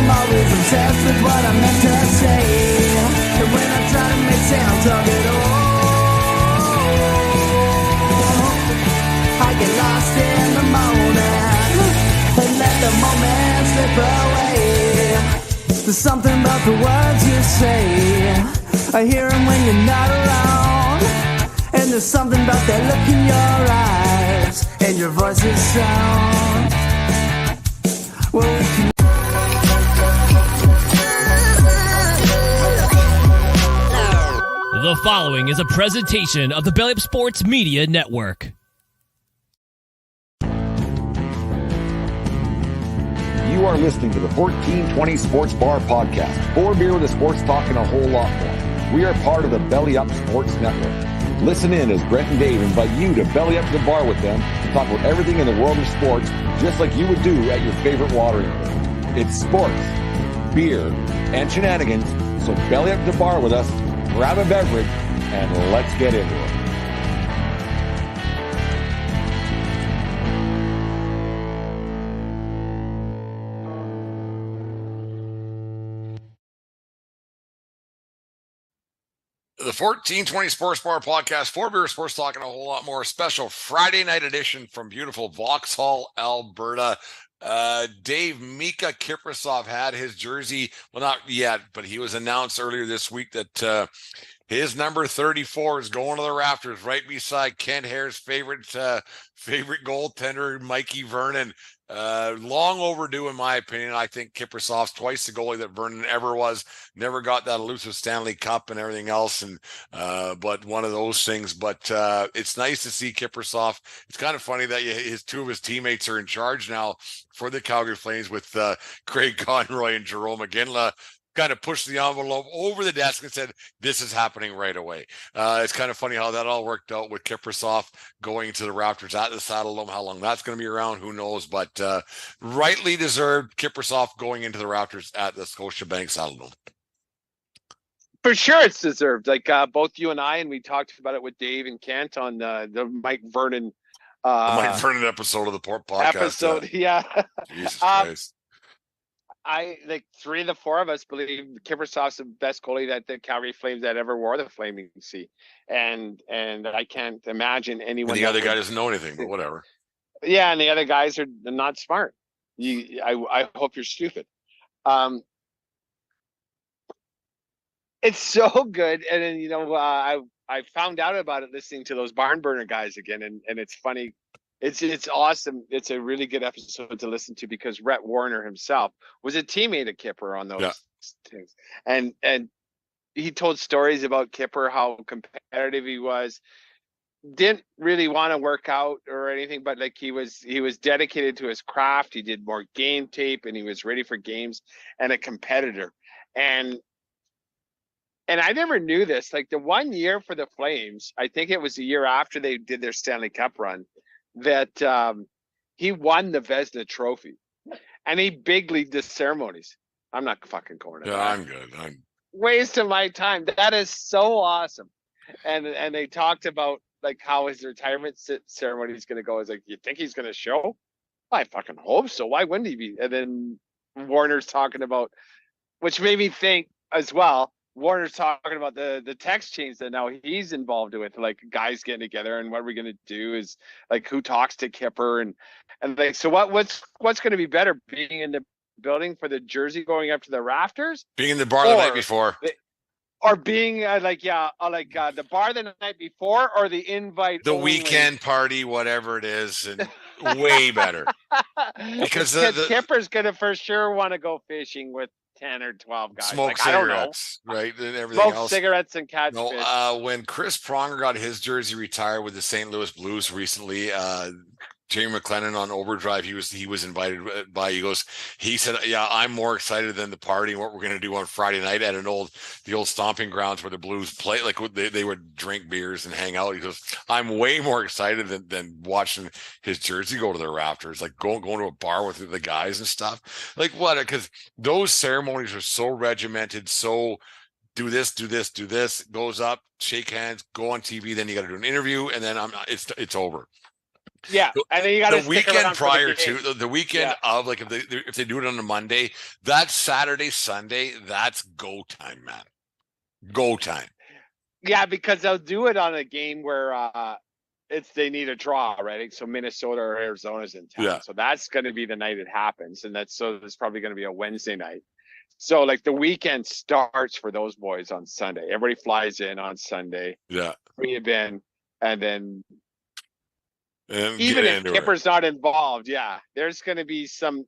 I'm always obsessed with what I meant to say. And when I try to make sense of it all, I get lost in the moment and let the moment slip away. There's something about the words you say, I hear them when you're not around. And there's something about that look in your eyes and your voice's sound. Well, we can. The following is a presentation of the Belly Up Sports Media Network. You are listening to the 1420 Sports Bar Podcast. 4 beer with a sports talk and a whole lot more. We are part of the Belly Up Sports Network. Listen in as Brent and Dave invite you to belly up to the bar with them to talk about everything in the world of sports, just like you would do at your favorite watering hole. It's sports, beer, and shenanigans, so belly up to the bar with us, grab a beverage, and let's get into it. The 1420 Sports Bar Podcast, 4 beer sports talk and a whole lot more. Special Friday night edition from beautiful Vauxhall, Alberta. Dave Mika Kiprasov had his jersey, well, not yet, but he was announced earlier this week that his number 34 is going to the Rafters, right beside Kent Hare's favorite goaltender, Mikey Vernon. Long overdue, in my opinion. I think Kiprasov's twice the goalie that Vernon ever was. Never got that elusive Stanley Cup and everything else, and but one of those things. But it's nice to see Kiprasov. It's kind of funny that two of his teammates are in charge now for the Calgary Flames with Craig Conroy and Jerome McGinley. Kind of pushed the envelope over the desk and said, this is happening right away. It's kind of funny how that all worked out with Kiprasov going to the Raptors at the Saddledome. How long that's going to be around, who knows? But rightly deserved Kiprasov going into the Raptors at the Scotiabank Saddledome. For sure it's deserved. Like both you and I, and we talked about it with Dave and Kent on the Mike Vernon episode of the podcast. Yeah. Jesus Christ. I like 3 of the 4 of us believe Kiprasov's the best goalie that the Calgary Flames that ever wore the Flaming Sea, and I can't imagine anyone. And the other guy doesn't know anything, but whatever. Yeah, and the other guys are not smart. I hope you're stupid. It's so good, and then I found out about it listening to those Barn Burner guys again, and it's funny. It's awesome. It's a really good episode to listen to because Rhett Warner himself was a teammate of Kipper on those things. And he told stories about Kipper, how competitive he was, didn't really want to work out or anything, but like he was dedicated to his craft. He did more game tape and he was ready for games and a competitor. And I never knew this. Like the 1 year for the Flames, I think it was the year after they did their Stanley Cup run, that he won the Vezina Trophy, and he big leagued the ceremonies. I'm not fucking going to that. I'm good. I'm wasting my time. That is so awesome. And they talked about like how his retirement ceremony is going to go. It's like, you think he's going to show? I fucking hope so. Why wouldn't he be? And then Warner's talking about, which made me think as well. Warner's talking about the text chains that now he's involved with, like guys getting together and what are we going to do is like who talks to Kipper and like, so what's going to be better, being in the building for the jersey going up to the Rafters, being in the bar the night before, or being the bar the night before, or the invite the only weekend party, whatever it is, and way better because Kipper's going to for sure want to go fishing with 10 or 12 guys. Smoke cigarettes, right? And everything Smoke else. cigarettes and catch fish. When Chris Pronger got his jersey retired with the St. Louis Blues recently, Jamie McLennan on Overdrive, he was invited by. He said, "Yeah, I'm more excited than the party and what we're going to do on Friday night at the old stomping grounds where the Blues play. Like they would drink beers and hang out." He goes, "I'm way more excited than watching his jersey go to the Rafters, like going to a bar with the guys and stuff. Like what? Because those ceremonies are so regimented, so." Do this, goes up, shake hands, go on TV, then you got to do an interview, and then it's over. Yeah, and then you got to The weekend prior to to the weekend of, like, if they do it on a Monday, that Saturday, Sunday, that's go time, man. Go time. Yeah, because they'll do it on a game where they need a draw, right? So Minnesota or Arizona's in town. Yeah. So that's going to be the night it happens. And it's probably going to be a Wednesday night. So like the weekend starts for those boys on Sunday. Everybody flies in on Sunday. Yeah. Pre-event, and then And even if Kipper's not involved, there's going to be some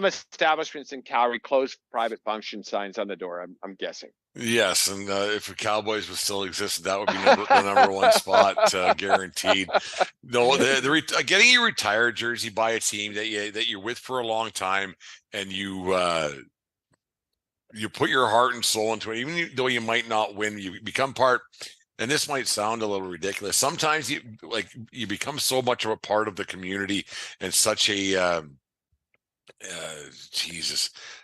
establishments in Calgary close private function signs on the door. I'm guessing. Yes, and if the Cowboys would still exist, that would be the number one spot, guaranteed. No, getting your retired jersey by a team that you're with for a long time, and you put your heart and soul into it, even though you might not win, you become part. And this might sound a little ridiculous. Sometimes you become so much of a part of the community and such a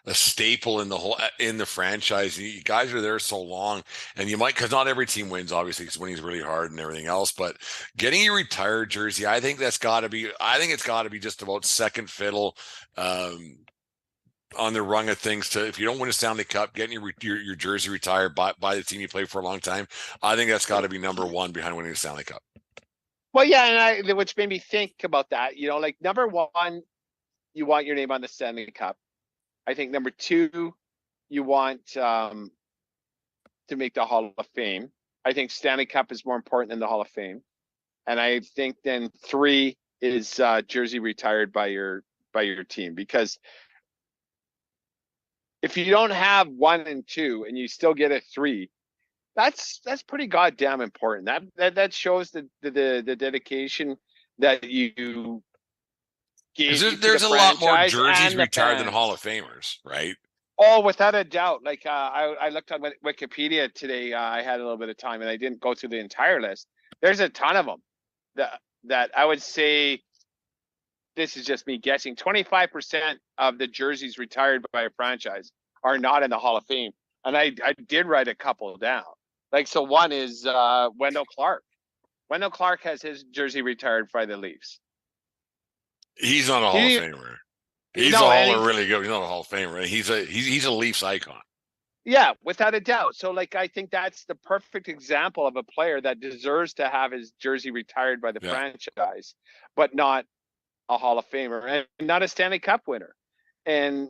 a staple in the franchise. You guys are there so long, and you might, because not every team wins, obviously, because winning's really hard and everything else. But getting your retired jersey, I think it's got to be just about second fiddle on the rung of things. If you don't win a Stanley Cup, getting your jersey retired by the team you played for a long time, I think that's got to be number one behind winning a Stanley Cup. Well, yeah, and which made me think about that. Like number one, you want your name on the Stanley Cup. I think number two, you want to make the Hall of Fame. I think Stanley Cup is more important than the Hall of Fame. And I think then three is jersey retired by your team, because if you don't have 1 and 2 and you still get a 3, that's pretty goddamn important. That shows the dedication that you gave. There's a lot more jerseys retired than Hall of Famers, right? Oh, without a doubt. Like I looked on Wikipedia today. I had a little bit of time and I didn't go through the entire list. There's a ton of them that I would say, this is just me guessing, 25% of the jerseys retired by a franchise are not in the Hall of Fame. And I did write a couple down. Like, so one is Wendell Clark. Wendell Clark has his jersey retired by the Leafs. He's not a Hall of Famer. He's really good. He's not a Hall of Famer. He's a Leafs icon. Yeah, without a doubt. So, like, I think that's the perfect example of a player that deserves to have his jersey retired by the franchise, but not a Hall of Famer and not a Stanley Cup winner. And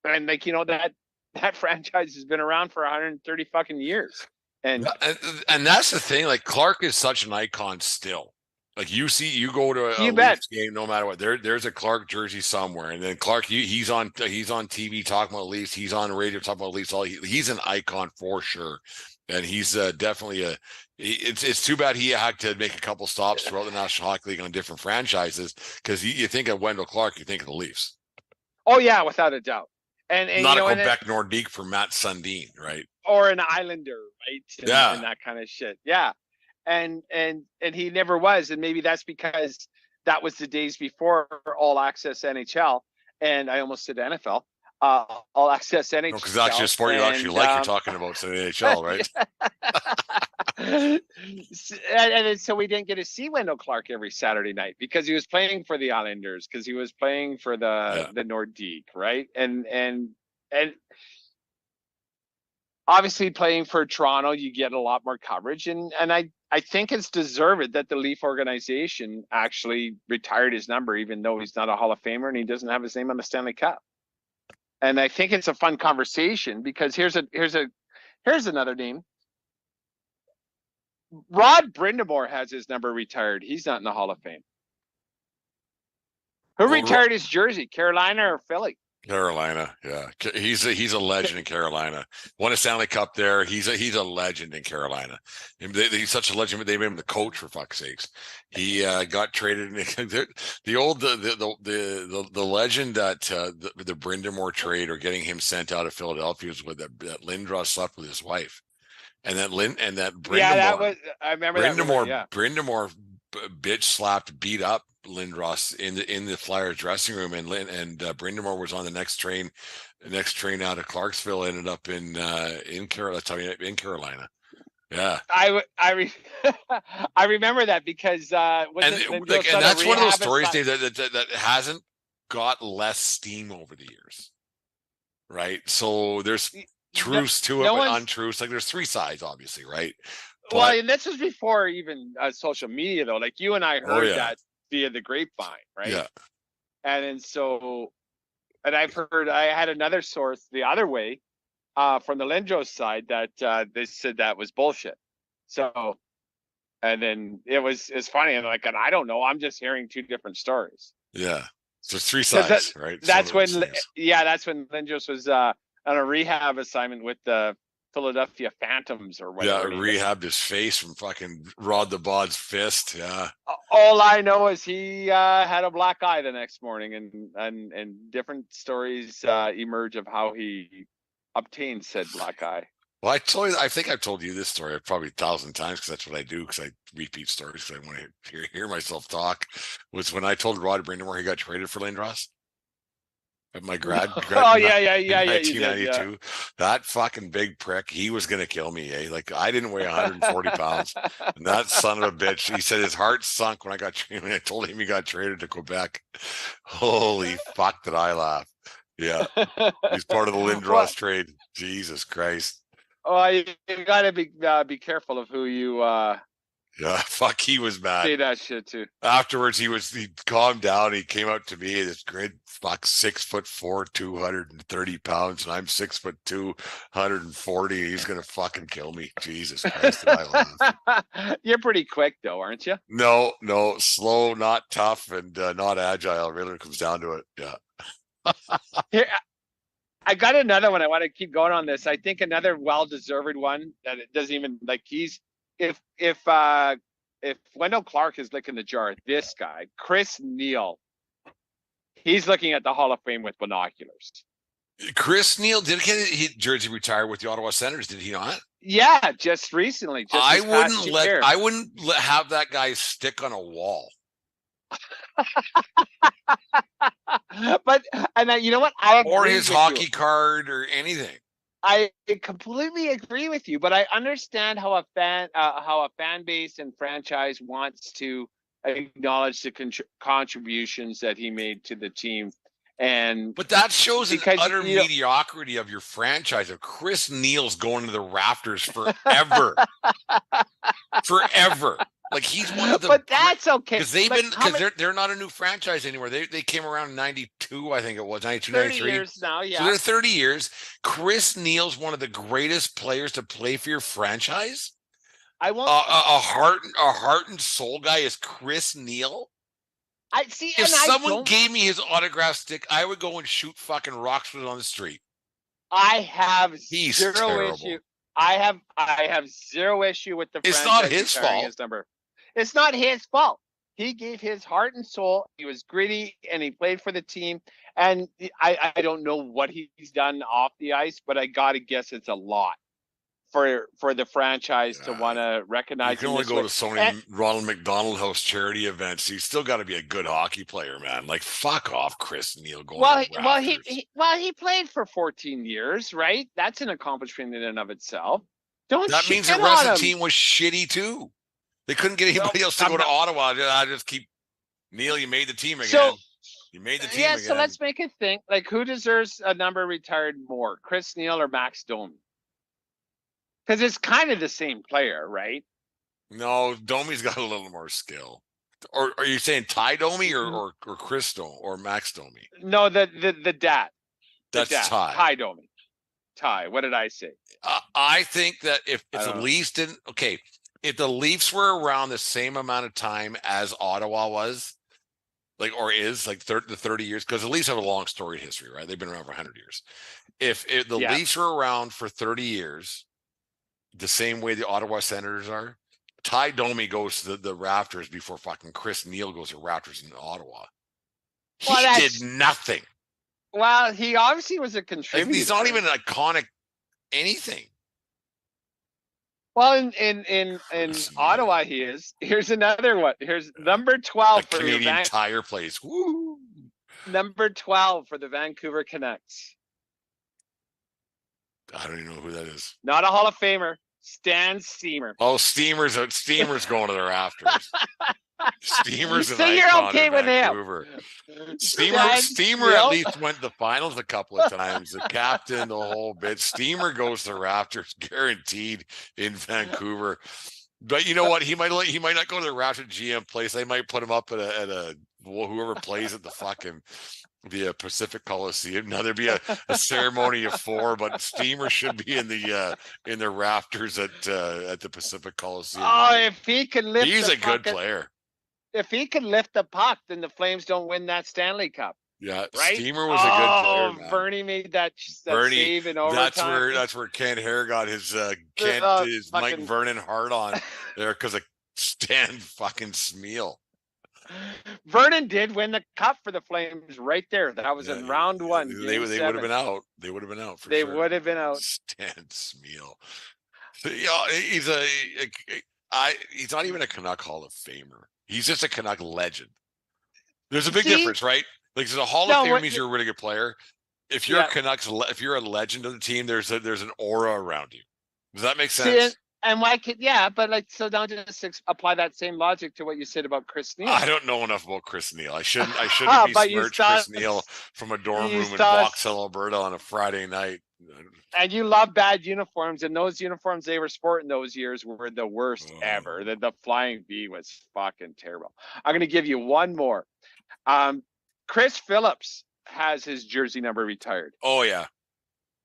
like, that franchise has been around for 130 fucking years. And that's the thing. Like, Clark is such an icon still. Like, you go to a Leafs game, no matter what, there's a Clark jersey somewhere, and then Clark, he's on TV talking about Leafs, he's on radio talking about Leafs. He's an icon for sure, and he's definitely it's too bad he had to make a couple stops throughout the National Hockey League on different franchises, because you think of Wendell Clark, you think of the Leafs. Oh yeah, without a doubt. And not a Quebec Nordique for Matt Sundin, right? Or an Islander, right? Yeah, and that kind of shit. Yeah. And he never was, and maybe that's because that was the days before All Access NHL, and I almost said NFL. All Access NHL. Because that's actually a sport you actually like. You're talking about the NHL, right? and so we didn't get to see Wendell Clark every Saturday night because he was playing for the Islanders, because he was playing for the Nordique, right? And obviously playing for Toronto, you get a lot more coverage, and I think it's deserved that the Leaf organization actually retired his number, even though he's not a Hall of Famer and he doesn't have his name on the Stanley Cup. And I think it's a fun conversation, because here's another name. Rod Brind'Amour has his number retired. He's not in the Hall of Fame. Who retired his jersey, Carolina or Philly? Carolina, yeah. He's a legend in Carolina. Won a Stanley Cup there. He's a legend in Carolina. He's such a legend. They made him the coach, for fuck's sakes. He got traded. The legend that the Brind'Amour trade, or getting him sent out of Philadelphia, was with that Lindros slept with his wife, and that Brind'Amour. Yeah, that was. I remember Brind'Amour. Yeah. Brind'Amour bitch slapped, beat up Lindros in the Flyers dressing room, and Brind'Amour was on the next train out of Clarksville, ended up in Carolina. Yeah. I remember that because And that's one of those stories, Dave, that hasn't got less steam over the years. Right. So there's truths to it, but untruths. Like there's three sides, obviously, right? Well, and this was before even social media, though. Like you and I heard that via the grapevine, right? Yeah. And I've heard, I had another source the other way from the Lindros side that they said that was bullshit. So, and then it's funny. And like, and I don't know. I'm just hearing two different stories. Yeah. So there's three sides, right? That's when Lindros was on a rehab assignment with the Philadelphia Phantoms or whatever. Yeah, rehabbed his face from fucking Rod the Bod's fist. Yeah. All I know is he had a black eye the next morning, and different stories emerge of how he obtained said black eye. Well, I think I've told you this story probably 1,000 times because that's what I do, because I repeat stories because I want to hear myself talk. Was when I told Rod Brindamore he got traded for Lindros. At my grad oh yeah 1992. That fucking big prick, he was gonna kill me, eh? Like I didn't weigh 140 pounds, and that son of a bitch, he said his heart sunk when I told him he got traded to Quebec. Holy fuck, did I laugh. Yeah, he's part of the Lindros trade. Jesus Christ. Oh, you gotta be careful of who you yeah, fuck, he was mad. Say that shit too. Afterwards, he calmed down. He came out to me, this great fuck, 6'4", 230 pounds, and I'm 6'2", 140. He's gonna fucking kill me. Jesus Christ! You're pretty quick though, aren't you? No, slow, not tough, and not agile. Really, comes down to it. Yeah. Here, I got another one. I want to keep going on this. I think another well-deserved one that it doesn't even like. If Wendell Clark is licking the jar, this guy, Chris Neal, he's looking at the Hall of Fame with binoculars. Chris Neal, did he jersey retire with the Ottawa Senators? Did he not? Yeah, just recently. I wouldn't have that guy stick on a wall. But you know what? Or his hockey card or anything. I completely agree with you, but I understand how a fan base and franchise wants to acknowledge the contributions that he made to the team. But that shows the utter mediocrity of your franchise. Of Chris Neal's going to the Rafters forever, forever. Like he's one of the. But that's okay because they're not a new franchise anymore. They came around in 92, I think it was 92, 93. 30 years now, yeah. So they're 30 years. Chris Neal's one of the greatest players to play for your franchise. I want a heart and soul guy is Chris Neal. I see. If someone gave me his autograph stick, I would go and shoot fucking rocks with it on the street. I have zero terrible. issue. I have zero issue with the franchise. It's not his fault. His number. It's not his fault. He gave his heart and soul. He was gritty and he played for the team. And I don't know what he's done off the ice, but I got to guess it's a lot for the franchise to want to recognize. You can only go to Ronald McDonald House charity events. You still got to be a good hockey player, man. Like fuck off, Chris Neal. He played for 14 years, right? That's an accomplishment in and of itself. That means the rest of the team was shitty too. They couldn't get anybody else to go to Ottawa. I just keep Neil. You made the team again. So, you made the team again. Yeah, so let's make it think. Like, who deserves a number retired more, Chris Neal or Max Domi? Because it's kind of the same player, right? No, Domi's got a little more skill. Or are you saying Ty Domi or Chris Domi or Max Domi? No, the dad. That's Ty. Ty Domi. Ty. What did I say? I think that if the Leafs didn't, if the Leafs were around the same amount of time as Ottawa was, the 30 years, because the Leafs have a long storied history, right? They've been around for 100 years. If the Leafs were around for 30 years, the same way the Ottawa Senators are, Ty Domi goes to the Rafters before fucking Chris Neal goes to Rafters in Ottawa. He did nothing. Well, he obviously was a contributor. He's not even an iconic anything. Well, in Ottawa, he is. Here's another one. Here's number 12 for Canadian Tire place. Woo! Number 12 for the Vancouver Canucks. I don't even know who that is. Not a Hall of Famer. Stan Steamer. Oh, Steamer's going to the Rafters. Steamer's an So you're icon okay in with Vancouver. Steamer at least went to the finals a couple of times. The captain, the whole bit. Steamer goes to Rafters, guaranteed in Vancouver. But you know what? He might not go to the Raptor GM place. They might put him up at a whoever plays at the Pacific Coliseum. Now there'd be a ceremony of 4, but Steamer should be in the Rafters at the Pacific Coliseum. Oh, if he can lift, he's a good player. If he can lift the puck, then the Flames don't win that Stanley Cup. Yeah, right? Steamer was a good player. Man. Bernie made that save in overtime. That's where Kent Hare got his Mike Vernon hard on there because of Stan fucking Smeal. Vernon did win the cup for the Flames right there. That was in round 1. They would have been out. They would have been out for sure. They would have been out. Stan Smeal. He's not even a Canuck Hall of Famer. He's just a Canuck legend. There's a big difference, right? Like, there's a Hall of Famer means you're a really good player. If you're if you're a legend of the team, there's an aura around you. Does that make sense? And why could but so now just apply that same logic to what you said about Chris Neal. I don't know enough about Chris Neal. I shouldn't besmirch Chris Neal from a dorm room in Vauxhall, Alberta on a Friday night. And you love bad uniforms, and those uniforms they were sporting those years were the worst ever. The Flying V was fucking terrible. I'm going to give you one more. Chris Phillips has his jersey number retired. Oh, yeah.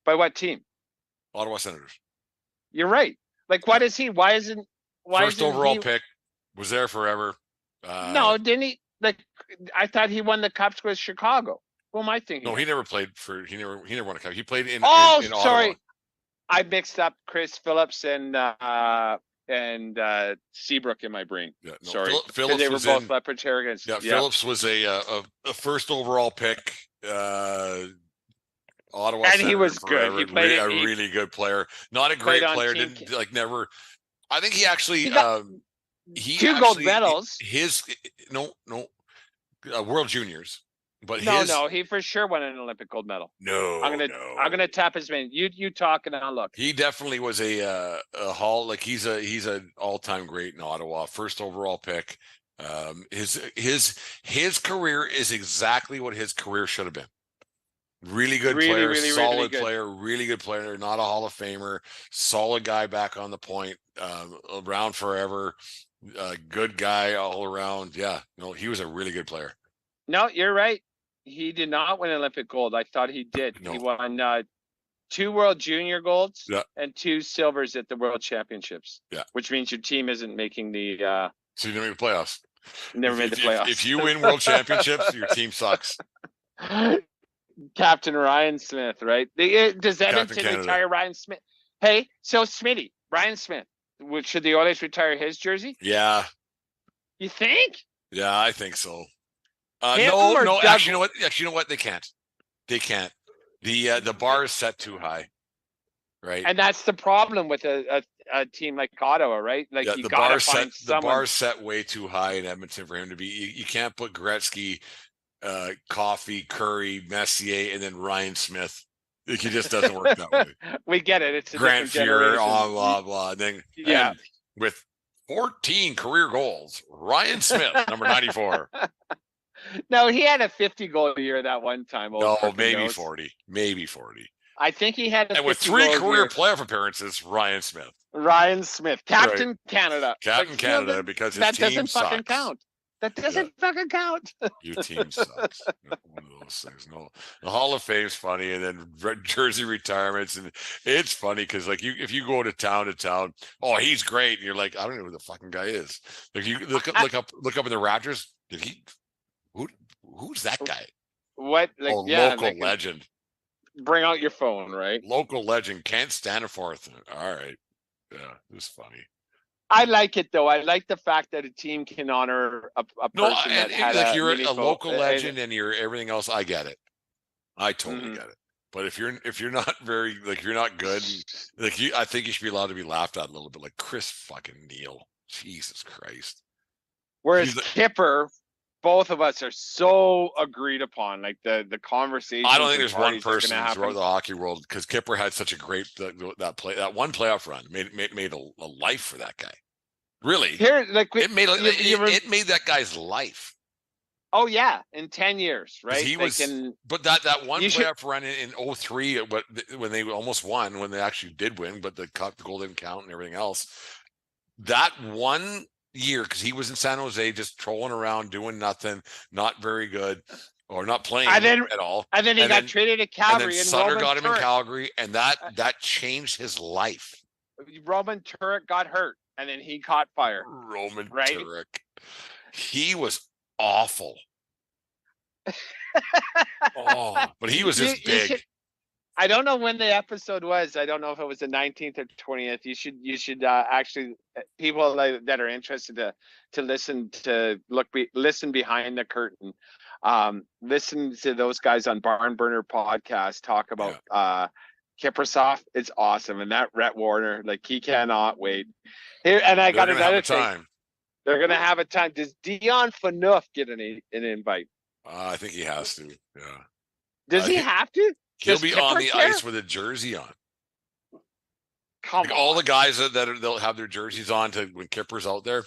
By what team? Ottawa Senators. You're right. Like, what is he? Why first overall pick, was there forever. No, didn't he? Like, I thought he won the Cups with Chicago. Who am I thinking? No, he never played for. He never won a Cup. He played in. Sorry, Ottawa. I mixed up Chris Phillips and Seabrook in my brain. Yeah, no, sorry, Phillips they were both Leopard Harrigans. Yeah, Phillips was a first overall pick. Ottawa, and Senator he was forever. good. He played a really good player. Not a great player. Didn't never. I think he actually. He 2 gold medals. World Juniors. But no, he for sure won an Olympic gold medal. No, I'm gonna tap his name. You talk and I'll look. He definitely was a Hall. Like he's an all-time great in Ottawa. First overall pick. His career is exactly what his career should have been. Really good player, solid player, really good player. Not a Hall of Famer. Solid guy back on the point. Around forever. Good guy all around. Yeah, no, he was a really good player. No, you're right. He did not win Olympic gold. I thought he did. No. He won 2 World Junior golds and 2 silvers at the World Championships. Yeah, which means your team isn't making the. So you didn't make the playoffs. Never made the playoffs. If you win World Championships, your team sucks. Captain Ryan Smith, right? Does Edmonton retire Ryan Smith? Hey, so Smitty, Ryan Smith, should the Oilers retire his jersey? Yeah. You think? Yeah, I think so. No. Actually, you know what? They can't. The bar is set too high, right? And that's the problem with a team like Ottawa, right? Like you gotta find someone. The bar is set way too high in Edmonton for him to be. You can't put Gretzky, Coffey, Curry, Messier, and then Ryan Smith. He just doesn't work that way. We get it. It's a Grant Fuhrer, blah blah. And then and with 14 career goals, Ryan Smith, number 94. No, he had a 50-goal year that one time. No, maybe 40. Maybe 40. I think he had and with 3 career playoff appearances, Ryan Smith. Captain Canada. Captain Canada, because his team doesn't sucks. Fucking count. That doesn't fucking count. Your team sucks. One of those things. No, the Hall of Fame's funny, and then jersey retirements, and it's funny because like if you go to town, oh, he's great, and you're like, I don't know who the fucking guy is. Like you look up in the Raptors. Did he? Who's that guy? What? Like, local legend. Bring out your phone, right? Local legend. Can't stand it for it. All right. Yeah, it was funny. I like it though. I like the fact that a team can honor a person that had like you're a local legend and you're everything else. I get it. I totally get it. But if you're not very like you're not good, like I think you should be allowed to be laughed at a little bit. Like Chris fucking Neal. Jesus Christ. Whereas Kipper both of us are so agreed upon. Like the conversation. I don't think there's one person throughout the hockey world, because Kipper had such a great that one playoff run made a life for that guy. Really, Here, like it made that guy's life. Oh yeah, in 10 years, right? He was, but that one playoff run in 03, when they almost won, when they actually did win, but the goal didn't count and everything else. That one year, because he was in San Jose just trolling around, doing nothing, not very good, or not playing at all. And then he got traded to Calgary. And then Sutter got him in Calgary, and that changed his life. Roman Turek got hurt, and then he caught fire. Roman Turek. He was awful. But he was just big. I don't know when the episode was. I don't know if it was the 19th or 20th. You should actually, people that are interested to listen behind the curtain. Listen to those guys on Barn Burner podcast talk about Kiprusoff. It's awesome, and that Rhett Warner, like, he cannot wait. Here, and I got another thing. They're gonna have a time. Does Dion Phaneuf get an invite? I think he has to. Yeah. Does he have to? He'll be on the ice with a jersey on. Come on. All the guys they'll have their jerseys on when Kipper's out there.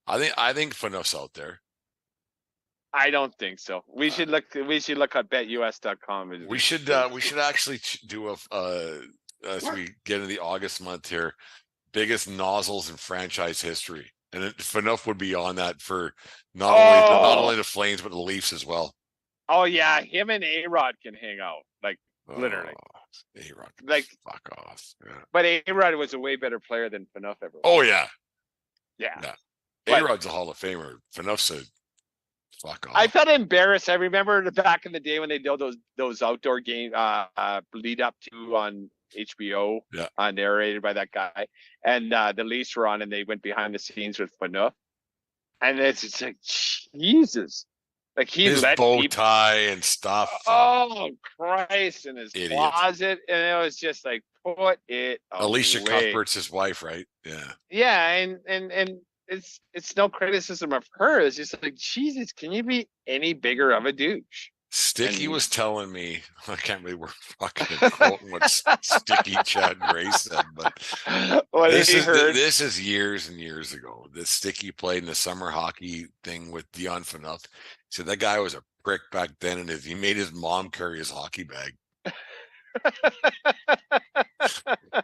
I think Phaneuf's out there. I don't think so. We should look at betus.com. We should actually do as we get into the August month here, biggest nozzles in franchise history. And Phaneuf would be on that for not only the Flames, but the Leafs as well. Oh yeah, him and A-Rod can hang out, like, literally. A-Rod, like, fuck off. Yeah. But A-Rod was a way better player than Phaneuf ever was. Oh yeah. Yeah. A-Rod's a Hall of Famer. Phaneuf said, fuck off. I felt embarrassed. I remember back in the day when they did those outdoor game lead up to on HBO, narrated by that guy, and the Leafs were on, and they went behind the scenes with Phaneuf, and it's just like, Jesus, like, he his let bow tie and stuff. Oh Christ, in his closet, and it was just like, put it Alicia away. Cuthbert's his wife, right? Yeah. Yeah, and it's no criticism of her. It's just like, Jesus, can you be any bigger of a douche? Sticky was telling me, I can't believe we're fucking quoting what Sticky Chad Gray said, but this is years and years ago. This Sticky played in the summer hockey thing with Dion Phaneuf. He said that guy was a prick back then, and he made his mom carry his hockey bag.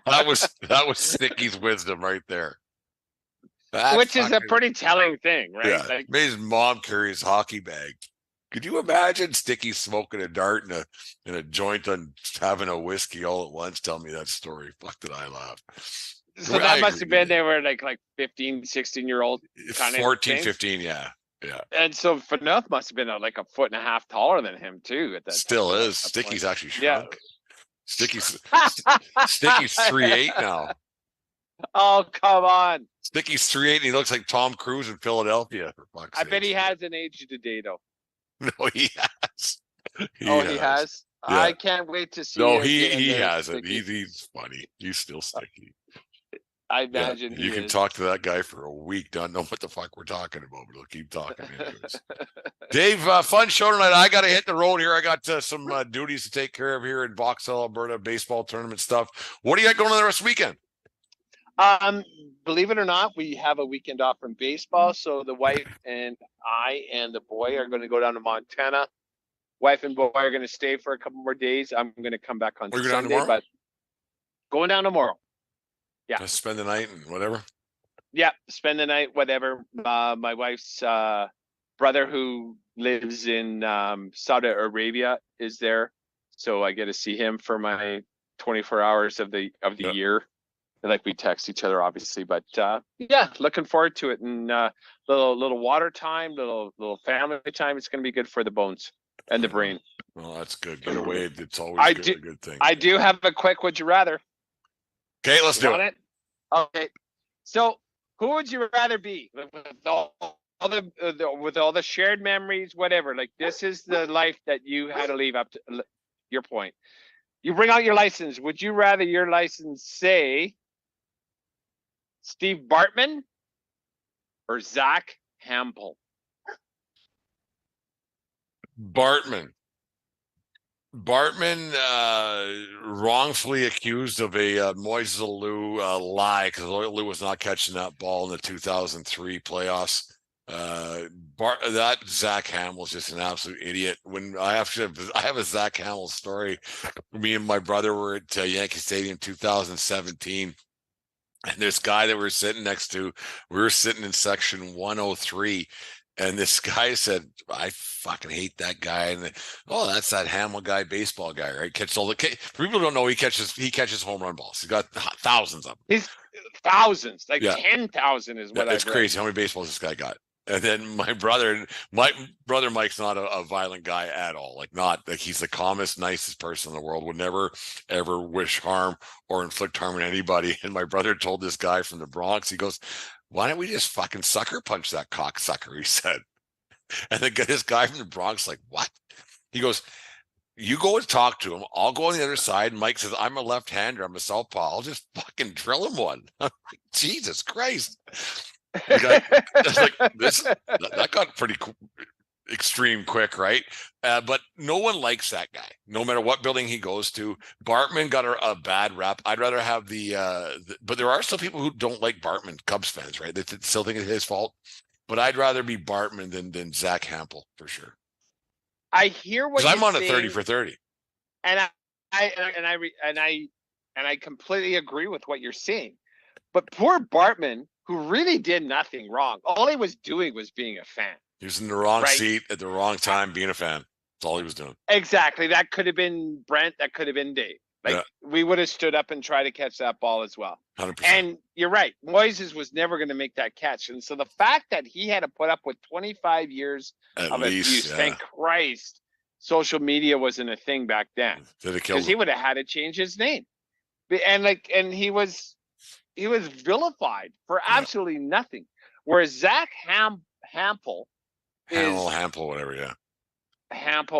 That was Sticky's wisdom right there. Which is a pretty telling thing, right? Yeah, made his mom carry his hockey bag. Could you imagine Sticky smoking a dart in a joint and having a whiskey all at once? Tell me that story. Fuck, did I laugh. So that must have been, they were like 15, 16-year-old kind 14, 15, yeah. And so Phaneuf must have been like a foot and a half taller than him too at that Still time. Is. Sticky's actually shrunk. Yeah. Sticky's 3'8" now. Oh, come on. Sticky's 3'8", and he looks like Tom Cruise in Philadelphia. For fuck's sake. Bet he hasn't aged a day though. No, he has. He has? Yeah. I can't wait to see. No, he hasn't. He's funny. He's still Sticky. I imagine you can talk to that guy for a week, don't know what the fuck we're talking about, but he'll keep talking anyways. Dave, fun show tonight. I got to hit the road here. I got some duties to take care of here in Vauxhall, Alberta, baseball tournament stuff. What do you got going on the rest of the weekend? Believe it or not, we have a weekend off from baseball. So the wife and I and the boy are going to go down to Montana. Wife and boy are going to stay for a couple more days. I'm going to come back on Sunday, but going down tomorrow. Yeah. Just spend the night and whatever. Yeah. Spend the night, whatever. My wife's, brother who lives in, Saudi Arabia is there. So I get to see him for my 24 hours of the year. Like, we text each other, obviously, but looking forward to it. And little water time, little family time. It's going to be good for the bones and the brain. Well, that's good. Get away. It's always a good thing. I do have a quick would you rather. Okay, let's do it. Okay, so who would you rather be with all the shared memories, whatever? Like, this is the life that you had to leave up to your point. You bring out your license. Would you rather your license say Steve Bartman or Zach Hampel? Bartman wrongfully accused of a Moises Alou lie because Alou was not catching that ball in the 2003 playoffs. That Zach Hamel's just an absolute idiot. When I have a Zach Hamel story. Me and my brother were at Yankee Stadium 2017. And this guy that we're sitting next to, we were sitting in section 103. And this guy said, I fucking hate that guy. And that's that Hamel guy, baseball guy, right? Catches all the for people who don't know, he catches home run balls. He's got thousands of them. He's thousands, 10,000 is what it's crazy how many baseballs this guy got. And then my brother Mike's not a violent guy at all. He's the calmest, nicest person in the world, would never, ever wish harm or inflict harm on anybody. And my brother told this guy from the Bronx, he goes, why don't we just fucking sucker punch that cocksucker, he said. And this guy from the Bronx like, what? He goes, you go and talk to him. I'll go on the other side. And Mike says, I'm a left-hander. I'm a southpaw. I'll just fucking drill him one. I'm like, Jesus Christ. That got pretty extreme quick, right? But no one likes that guy, no matter what building he goes to. Bartman got a bad rap. I'd rather have but there are still people who don't like Bartman, Cubs fans, right? They still think it's his fault. But I'd rather be Bartman than Zach Hampel for sure. I hear what you're I'm on saying, a 30 for 30, and I completely agree with what you're saying. But poor Bartman, who really did nothing wrong, all he was doing was being a fan. He was in the wrong seat at the wrong time, being a fan. That's all he was doing. Exactly. That could have been Brent. That could have been Dave. We would have stood up and tried to catch that ball as well. 100%. And you're right. Moises was never going to make that catch. And so the fact that he had to put up with 25 years of abuse, thank Christ, social media wasn't a thing back then. Because he would have had to change his name. And he was vilified for absolutely nothing. Whereas Zach Hampel,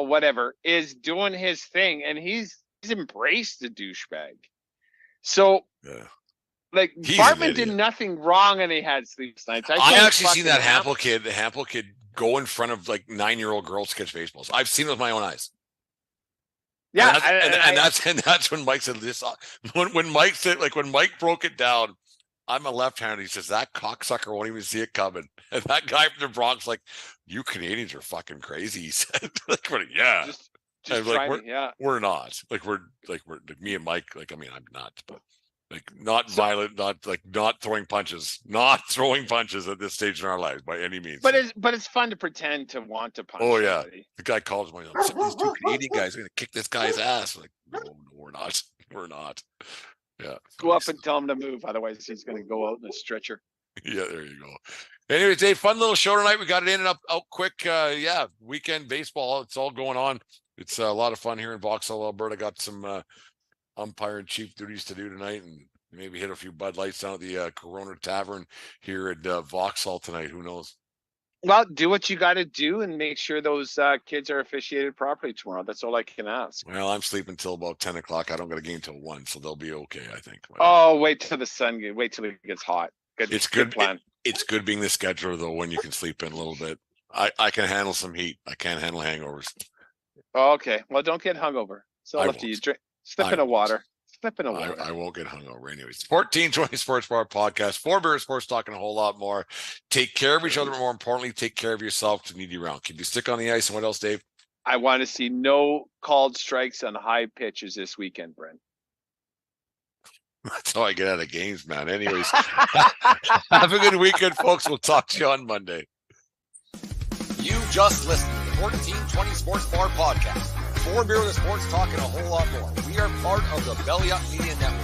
whatever, is doing his thing, and he's embraced the douchebag. So, Bartman did nothing wrong, and he had sleepless nights. I actually seen that Hampel kid go in front of 9-year-old girls to catch baseballs. I've seen it with my own eyes. Yeah, and that's when Mike said this. When Mike said, when Mike broke it down, I'm a left-hander. He says that cocksucker won't even see it coming. And that guy from the Bronx, you Canadians are fucking crazy. He said, yeah. We're not. We're me and Mike. I'm not, but not violent, not throwing punches, at this stage in our lives by any means. But it's fun to pretend to want to punch. Oh yeah, somebody. The guy calls me. These two Canadian guys are gonna kick this guy's ass. No, we're not. We're not. Yeah. Go up and tell him to move. Otherwise, he's going to go out in a stretcher. Yeah, there you go. Anyways, Dave, fun little show tonight. We got it in and out quick. Weekend baseball. It's all going on. It's a lot of fun here in Vauxhall, Alberta. Got some umpire and chief duties to do tonight, and maybe hit a few Bud Lights down at the Corona Tavern here at Vauxhall tonight. Who knows? Well, do what you got to do and make sure those kids are officiated properly tomorrow. That's all I can ask. Well, I'm sleeping till about 10 o'clock. I don't got a game till 1, so they'll be okay, I think. Oh, wait till the sun. Wait till it gets hot. It's good plan. It's good being the scheduler, though, when you can sleep in a little bit. I can handle some heat. I can't handle hangovers. Oh, okay. Well, don't get hungover. It's all up to you. Slip in a water. I won't get hungover anyways. 1420 Sports Bar Podcast, 4 Beer Sports, talking a whole lot more. Take care of each other, but more importantly, take care of yourself to need you around. Keep you stick on the ice. And what else, Dave? I want to see no called strikes on high pitches this weekend, Brent. That's how I get out of games, man. Anyways, have a good weekend, folks. We'll talk to you on Monday. You just listened to the 1420 Sports Bar Podcast. 4 Beer with Sports, talking a whole lot more. We are part of the Belly Up Media Network.